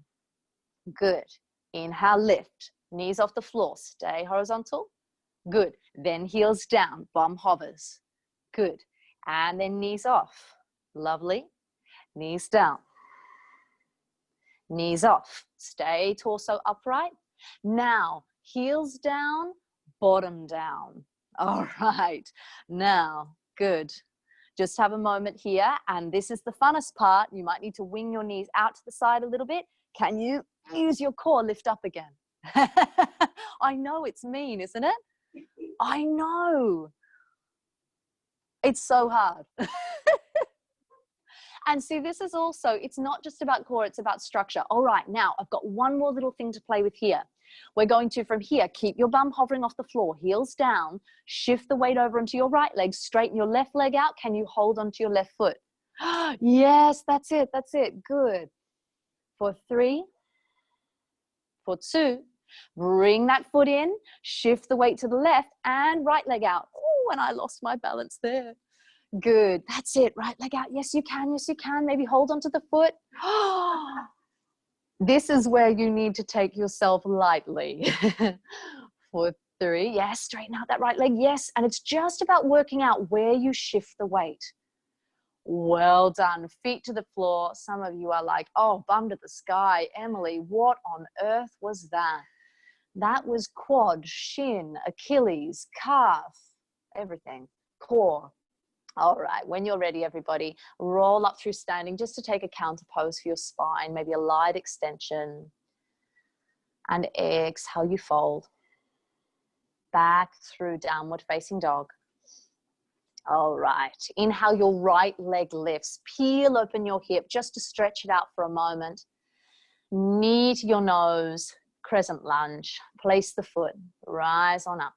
Good. Inhale, lift. Knees off the floor. Stay horizontal. Good. Then heels down. Bum hovers. Good. And then knees off. Lovely. Knees down. Knees off. Stay torso upright. Now, heels down, bottom down. All right. Now, good. Just have a moment here. And this is the funnest part. You might need to wing your knees out to the side a little bit. Can you use your core, lift up again? I know it's mean, isn't it? I know. It's so hard. And see, this is also, it's not just about core, it's about structure. All right, now I've got one more little thing to play with here. We're going to, from here, keep your bum hovering off the floor, heels down, shift the weight over into your right leg, straighten your left leg out. Can you hold onto your left foot? Yes, that's it, good. For 3, for 2, bring that foot in, shift the weight to the left and right leg out. Oh, and I lost my balance there. Good, that's it, right leg out. Yes, you can, maybe hold onto the foot. This is where you need to take yourself lightly. For 3, yes, straighten out that right leg, yes. And it's just about working out where you shift the weight. Well done, feet to the floor. Some of you are like, oh, bum to the sky. Emily, what on earth was that? That was quad, shin, Achilles, calf, everything, core. All right, when you're ready, everybody, roll up through standing just to take a counter pose for your spine, maybe a light extension. And exhale, you fold. Back through downward facing dog. All right, inhale, your right leg lifts. Peel open your hip just to stretch it out for a moment. Knee to your nose, crescent lunge. Place the foot, rise on up.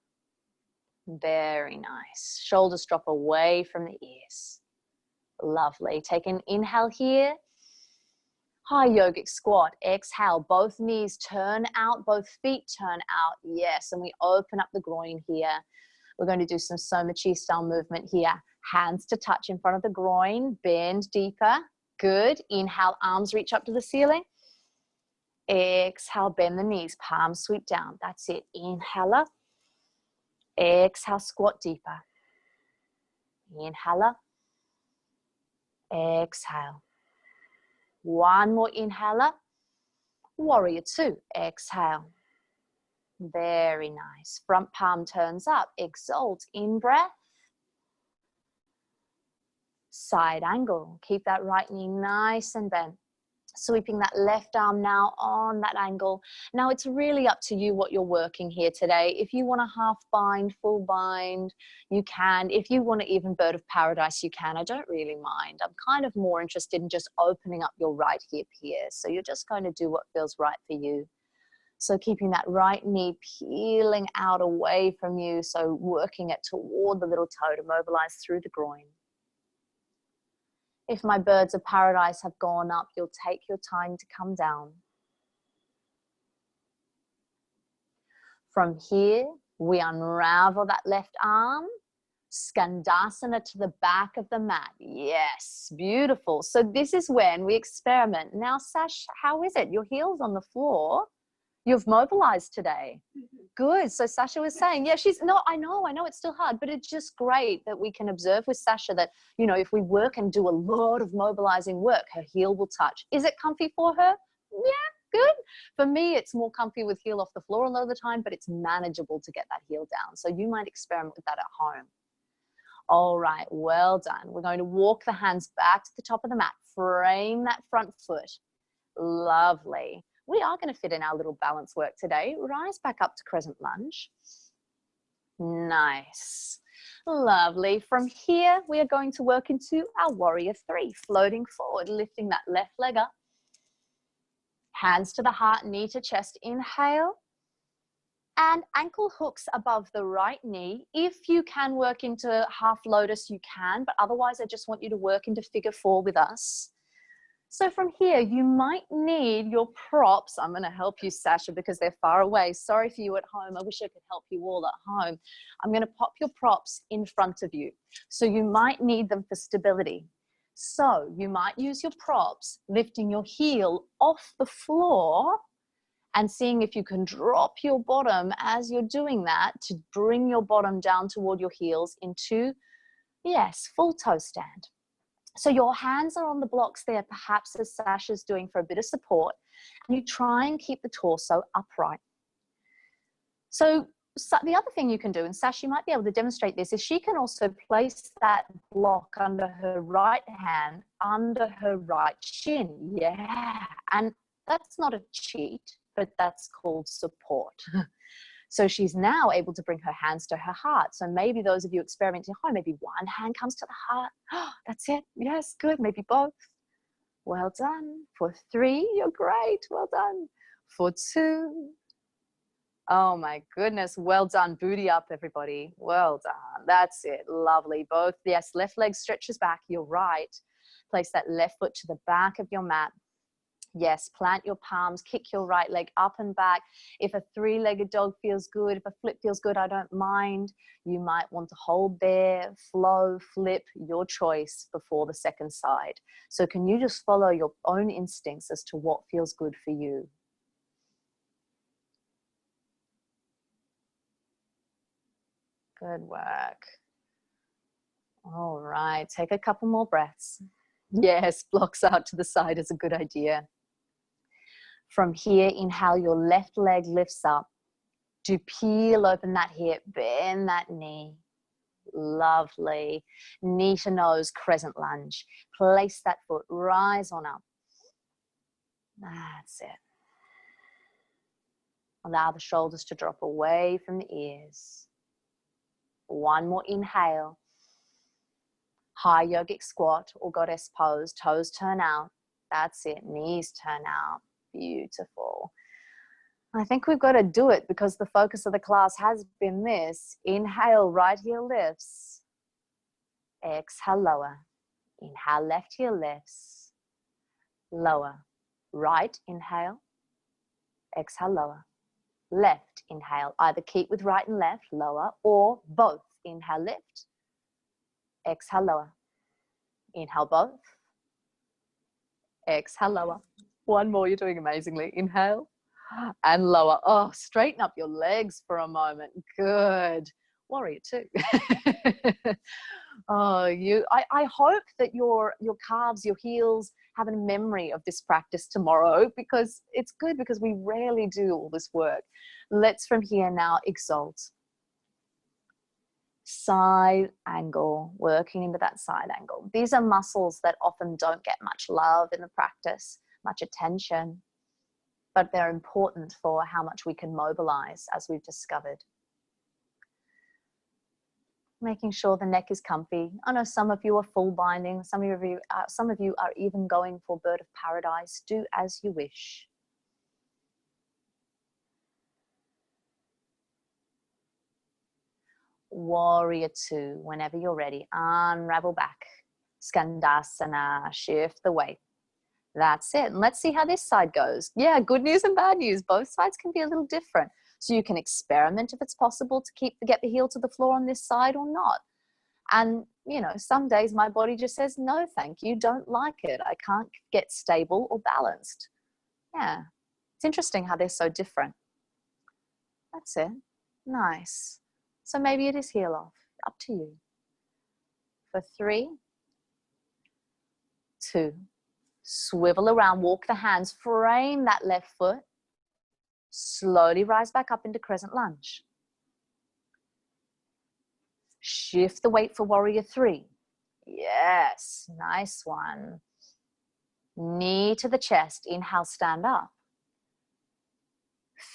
Very nice. Shoulders drop away from the ears. Lovely. Take an inhale here. High yogic squat. Exhale. Both knees turn out. Both feet turn out. Yes. And we open up the groin here. We're going to do some Somachi style movement here. Hands to touch in front of the groin. Bend deeper. Good. Inhale. Arms reach up to the ceiling. Exhale. Bend the knees. Palms sweep down. That's it. Inhale up. Exhale, squat deeper. Inhale. Exhale. One more inhaler. Warrior 2. Exhale. Very nice. Front palm turns up. Exalt. In breath. Side angle. Keep that right knee nice and bent. Sweeping that left arm now on that angle. Now it's really up to you what you're working here today. If you want a half bind, full bind, you can. If you want to even bird of paradise, you can. I don't really mind. I'm kind of more interested in just opening up your right hip here. So you're just going to do what feels right for you. So keeping that right knee peeling out away from you. So working it toward the little toe to mobilize through the groin. If my birds of paradise have gone up, you'll take your time to come down. From here, we unravel that left arm. Skandasana to the back of the mat. Yes, beautiful. So this is when we experiment. Now, Sash, how is it? Your heels on the floor. You've mobilized today. good. So Sasha was saying, yeah, I know it's still hard, but it's just great that we can observe with Sasha that, you know, if we work and do a lot of mobilizing work, her heel will touch. Is it comfy for her? Yeah, good. For me, it's more comfy with heel off the floor a lot of the time, but it's manageable to get that heel down. So you might experiment with that at home. All right, well done. We're going to walk the hands back to the top of the mat. Frame that front foot. Lovely. We are going to fit in our little balance work today. Rise back up to crescent lunge. Nice. Lovely. From here, we are going to work into our warrior three, floating forward, lifting that left leg up. Hands to the heart, knee to chest. Inhale. And ankle hooks above the right knee. If you can work into half lotus, you can, but otherwise I just want you to work into figure four with us. So from here, you might need your props. I'm going to help you, Sasha, because they're far away. Sorry for you at home. I wish I could help you all at home. I'm going to pop your props in front of you. So you might need them for stability. So you might use your props, lifting your heel off the floor and seeing if you can drop your bottom as you're doing that to bring your bottom down toward your heels into, yes, full toe stand. So your hands are on the blocks there, perhaps as Sasha's doing for a bit of support, and you try and keep the torso upright. So the other thing you can do, and Sasha, you might be able to demonstrate this, is she can also place that block under her right hand, under her right shin. Yeah, and that's not a cheat, but that's called support. So she's now able to bring her hands to her heart. So maybe those of you experimenting at home, maybe one hand comes to the heart. Oh, that's it. Yes, good. Maybe both. Well done. For three, you're great. Well done. For two. Oh my goodness. Well done. Booty up, everybody. Well done. That's it. Lovely. Both. Yes, left leg stretches back. You're right. Place that left foot to the back of your mat. Yes, plant your palms, kick your right leg up and back. If a three-legged dog feels good, if a flip feels good, I don't mind. You might want to hold there, flow, flip, your choice before the second side. So can you just follow your own instincts as to what feels good for you? Good work. All right, take a couple more breaths. Yes, blocks out to the side is a good idea. From here, inhale, your left leg lifts up. Do peel open that hip, bend that knee. Lovely. Knee to nose, crescent lunge. Place that foot, rise on up. That's it. Allow the shoulders to drop away from the ears. One more inhale. High yogic squat or goddess pose. Toes turn out. That's it. Knees turn out. Beautiful. I think we've got to do it because the focus of the class has been this. Inhale, right heel lifts. Exhale, lower. Inhale, left heel lifts. Lower. Right, inhale. Exhale, lower. Left, inhale. Either keep with right and left, lower, or both. Inhale, lift. Exhale, lower. Inhale, both. Exhale, lower. One more, you're doing amazingly. Inhale and lower. Oh, straighten up your legs for a moment. Good. Warrior two. Oh, I hope that your calves, your heels have a memory of this practice tomorrow, because it's good, because we rarely do all this work. Let's from here now exalt. Side angle, working into that side angle. These are muscles that often don't get much love in the practice, much attention, but they're important for how much we can mobilize, as we've discovered. Making sure the neck is comfy. I know some of you are full binding, some of you are even going for bird of paradise. Do as you wish. Warrior two, whenever you're ready, unravel back. Skandasana, shift the weight. That's it. And let's see how this side goes. Yeah, good news and bad news. Both sides can be a little different. So you can experiment if it's possible to get the heel to the floor on this side or not. And, you know, some days my body just says, no, thank you, don't like it. I can't get stable or balanced. Yeah, it's interesting how they're so different. That's it. Nice. So maybe it is heel off, up to you. For 3, 2, swivel around, walk the hands, frame that left foot, slowly rise back up into crescent lunge. Shift the weight for warrior 3. Yes, nice one. Knee to the chest, inhale, stand up.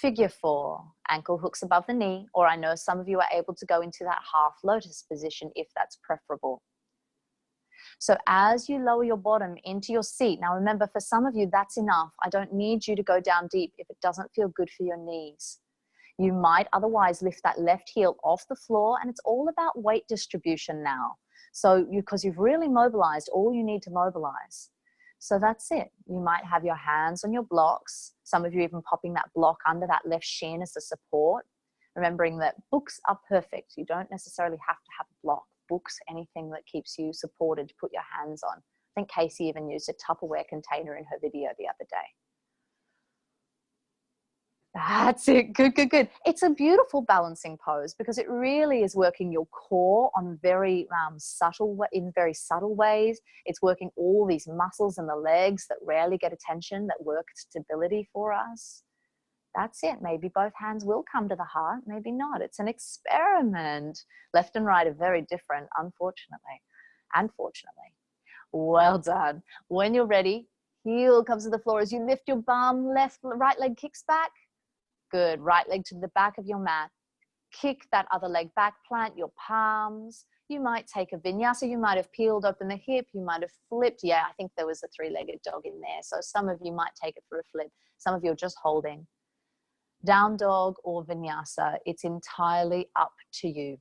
Figure 4, ankle hooks above the knee, or I know some of you are able to go into that half lotus position if that's preferable. So as you lower your bottom into your seat, now remember, for some of you, that's enough. I don't need you to go down deep if it doesn't feel good for your knees. You might otherwise lift that left heel off the floor, and it's all about weight distribution now. So because you've really mobilized all you need to mobilize. So that's it. You might have your hands on your blocks. Some of you even popping that block under that left shin as a support. Remembering that books are perfect. You don't necessarily have to have a block. Books, anything that keeps you supported to put your hands on. I think Casey even used a Tupperware container in her video the other day. That's it. Good, good, good. It's a beautiful balancing pose because it really is working your core on very in very subtle ways. It's working all these muscles in the legs that rarely get attention, that work stability for us. That's it. Maybe both hands will come to the heart, maybe not. It's an experiment. Left and right are very different, unfortunately and fortunately. Well done. When you're ready, heel comes to the floor as you lift your bum, right leg kicks back. Good. Right leg to the back of your mat. Kick that other leg back, plant your palms. You might take a vinyasa. You might have peeled open the hip. You might have flipped. Yeah, I think there was a 3-legged dog in there. So some of you might take it for a flip. Some of you are just holding. Down dog or vinyasa, it's entirely up to you.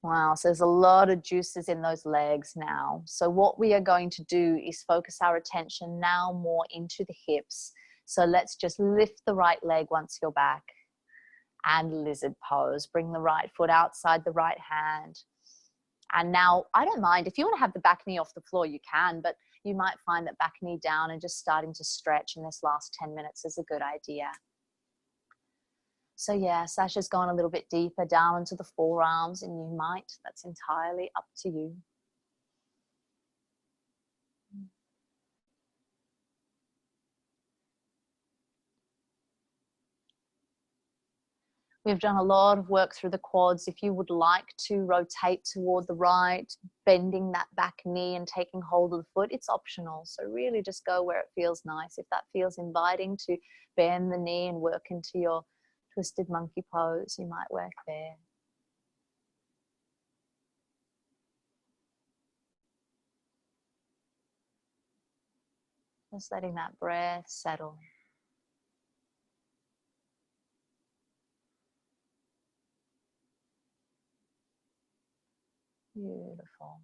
Wow, so there's a lot of juices in those legs now. So what we are going to do is focus our attention now more into the hips. So let's just lift the right leg once you're back and lizard pose. Bring the right foot outside the right hand. And now, I don't mind, if you want to have the back knee off the floor, you can, but you might find that back knee down and just starting to stretch in this last 10 minutes is a good idea. So yeah, Sasha's gone a little bit deeper down into the forearms, and you might, that's entirely up to you. We've done a lot of work through the quads. If you would like to rotate toward the right, bending that back knee and taking hold of the foot, it's optional. So really just go where it feels nice. If that feels inviting to bend the knee and work into your twisted monkey pose, you might work there. Just letting that breath settle. Beautiful.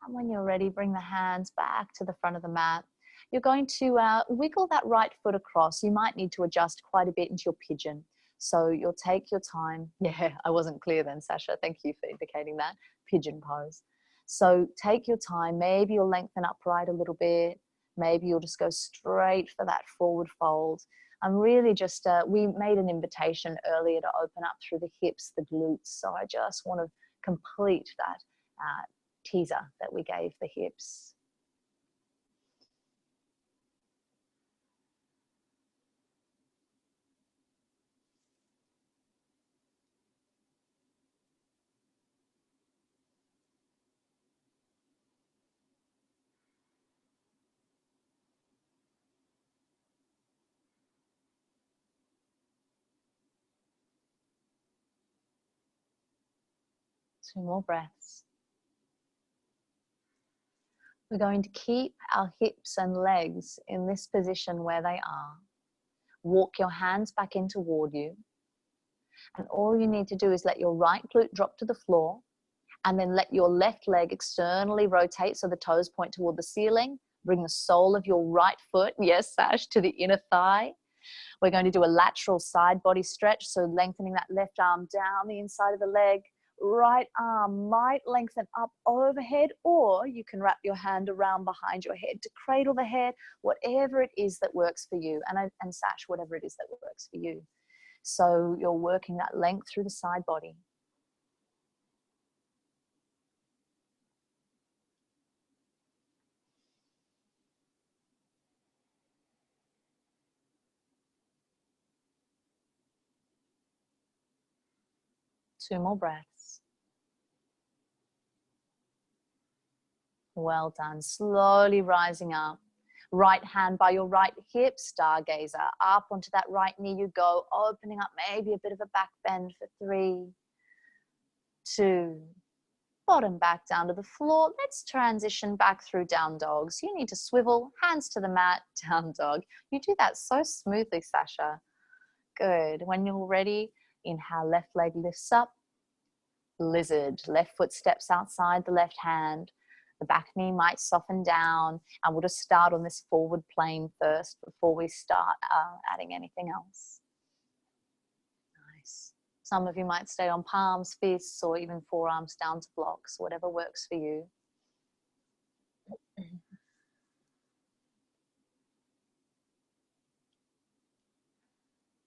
And when you're ready, bring the hands back to the front of the mat. You're going to wiggle that right foot across. You might need to adjust quite a bit into your pigeon. So you'll take your time. Yeah, I wasn't clear then, Sasha. Thank you for indicating that. Pigeon pose. So take your time. Maybe you'll lengthen upright a little bit. Maybe you'll just go straight for that forward fold. I'm really just, we made an invitation earlier to open up through the hips, the glutes. So I just want to complete that teaser that we gave the hips. Two more breaths. We're going to keep our hips and legs in this position where they are. Walk your hands back in toward you. And all you need to do is let your right glute drop to the floor, and then let your left leg externally rotate so the toes point toward the ceiling. Bring the sole of your right foot, yes, Sash, to the inner thigh. We're going to do a lateral side body stretch, so lengthening that left arm down the inside of the leg. Right arm might lengthen up overhead, or you can wrap your hand around behind your head to cradle the head, whatever it is that works for you. And Sash, whatever it is that works for you. So you're working that length through the side body. Two more breaths. Well done. Slowly rising up. Right hand by your right hip, stargazer. Up onto that right knee you go, opening up maybe a bit of a back bend for 3, 2, bottom back down to the floor. Let's transition back through down dogs. You need to swivel, hands to the mat, down dog. You do that so smoothly, Sasha. Good. When you're ready, inhale, left leg lifts up. Lizard, left foot steps outside the left hand. The back knee might soften down, and we'll just start on this forward plane first before we start adding anything else. Nice. Some of you might stay on palms, fists, or even forearms down to blocks, whatever works for you.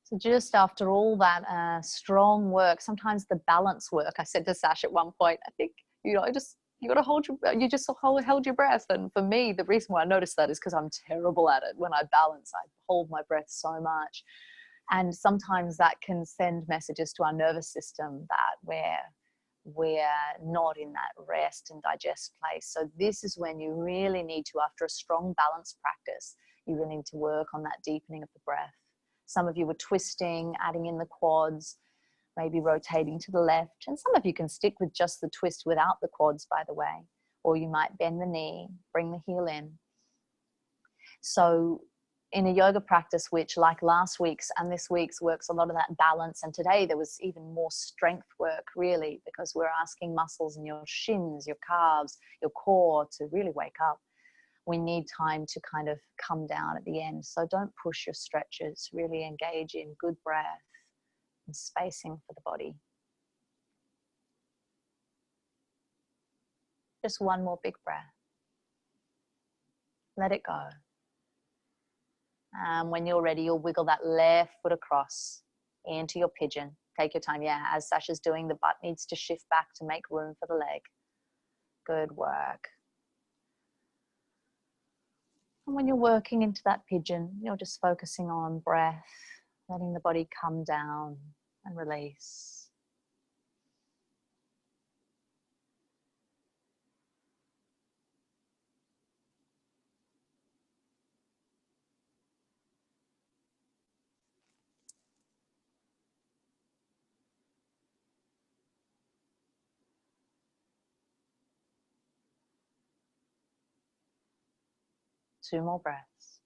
So just after all that strong work, sometimes the balance work, I said to Sash at one point, I think, you got to hold held your breath. And for me, the reason why I noticed that is because I'm terrible at it. When I balance, I hold my breath so much. And sometimes that can send messages to our nervous system that we're not in that rest and digest place. So this is when you really need to, after a strong balance practice, you really need to work on that deepening of the breath. Some of you were twisting, adding in the quads, maybe rotating to the left. And some of you can stick with just the twist without the quads, by the way. Or you might bend the knee, bring the heel in. So in a yoga practice, which like last week's and this week's works a lot of that balance. And today there was even more strength work, really, because we're asking muscles in your shins, your calves, your core to really wake up. We need time to kind of come down at the end. So don't push your stretches, really engage in good breath and spacing for the body. Just one more big breath. Let it go. And when you're ready, you'll wiggle that left foot across into your pigeon. Take your time. Yeah, as Sasha's doing, the butt needs to shift back to make room for the leg. Good work. And when you're working into that pigeon, you're just focusing on breath, letting the body come down and release. Two more breaths.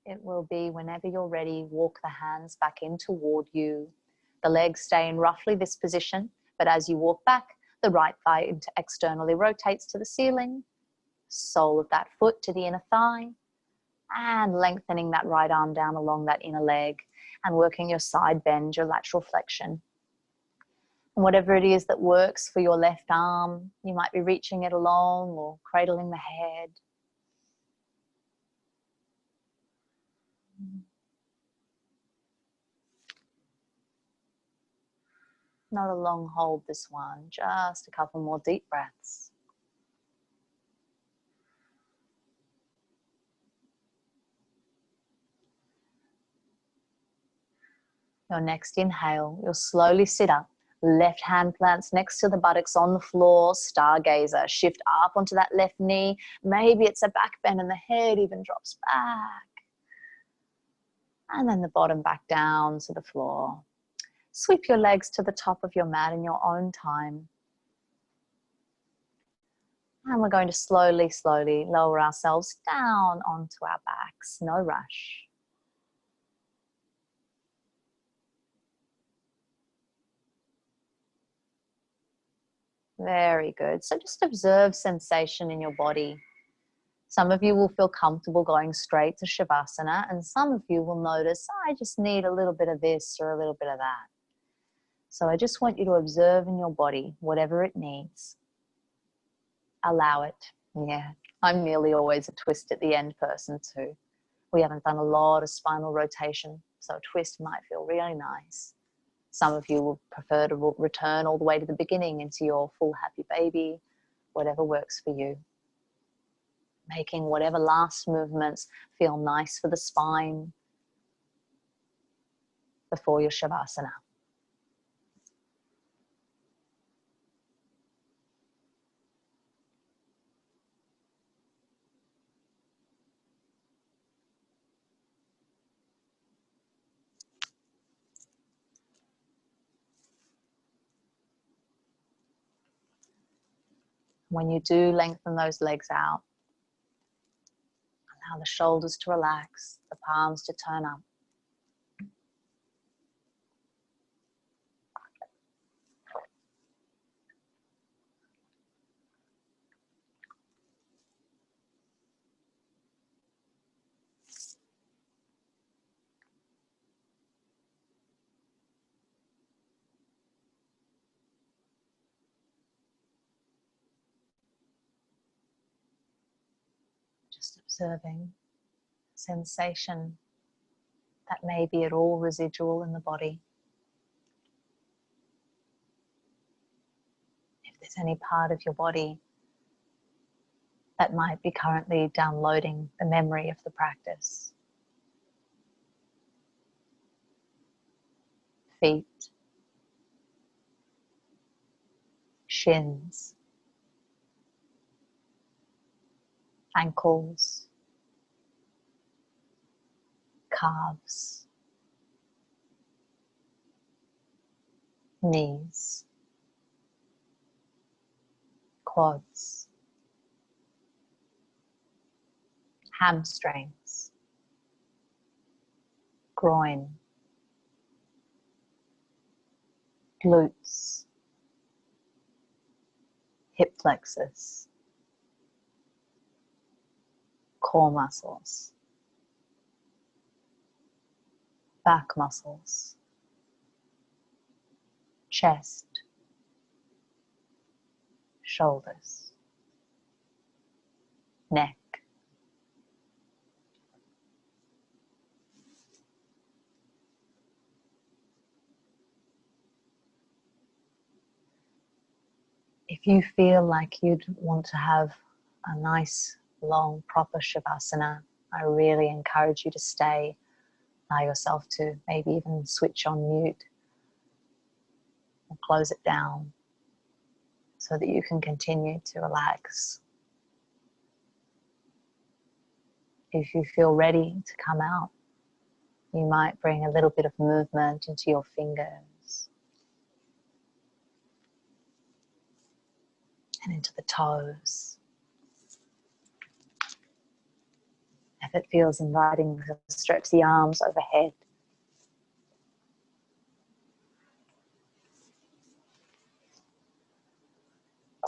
It will be whenever you're ready, walk the hands back in toward you. The legs stay in roughly this position, but as you walk back, the right thigh externally rotates to the ceiling, sole of that foot to the inner thigh, and lengthening that right arm down along that inner leg and working your side bend, your lateral flexion. And whatever it is that works for your left arm, you might be reaching it along or cradling the head. Not a long hold this one, just a couple more deep breaths. Your next inhale, you'll slowly sit up. Left hand plants next to the buttocks on the floor, stargazer. Shift up onto that left knee. Maybe it's a back bend and the head even drops back. And then the bottom back down to the floor. Sweep your legs to the top of your mat in your own time. And we're going to slowly, slowly lower ourselves down onto our backs. No rush. Very good. So just observe sensation in your body. Some of you will feel comfortable going straight to Shavasana, and some of you will notice, I just need a little bit of this or a little bit of that. So I just want you to observe in your body whatever it needs. Allow it. Yeah, I'm nearly always a twist at the end person too. We haven't done a lot of spinal rotation, so a twist might feel really nice. Some of you will prefer to return all the way to the beginning into your full happy baby, whatever works for you. Making whatever last movements feel nice for the spine before your Shavasana. When you do lengthen those legs out, allow the shoulders to relax, the palms to turn up. Just observing sensation that may be at all residual in the body. If there's any part of your body that might be currently downloading the memory of the practice. Feet, shins, ankles, calves, knees, quads, hamstrings, groin, glutes, hip flexors, core muscles, back muscles, chest, shoulders, neck. If you feel like you'd want to have a nice, long, proper Shavasana, I really encourage you to stay. Allow yourself to maybe even switch on mute or close it down so that you can continue to relax. If you feel ready to come out, you might bring a little bit of movement into your fingers and into the toes. If it feels inviting, stretch the arms overhead.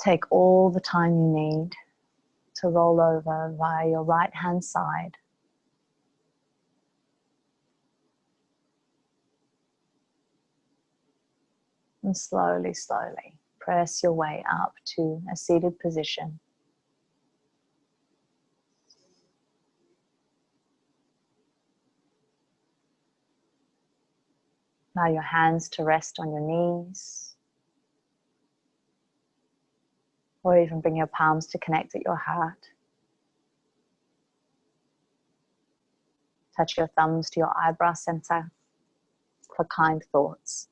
Take all the time you need to roll over via your right hand side. And slowly, slowly press your way up to a seated position. Allow your hands to rest on your knees, or even bring your palms to connect at your heart. Touch your thumbs to your eyebrow center for kind thoughts.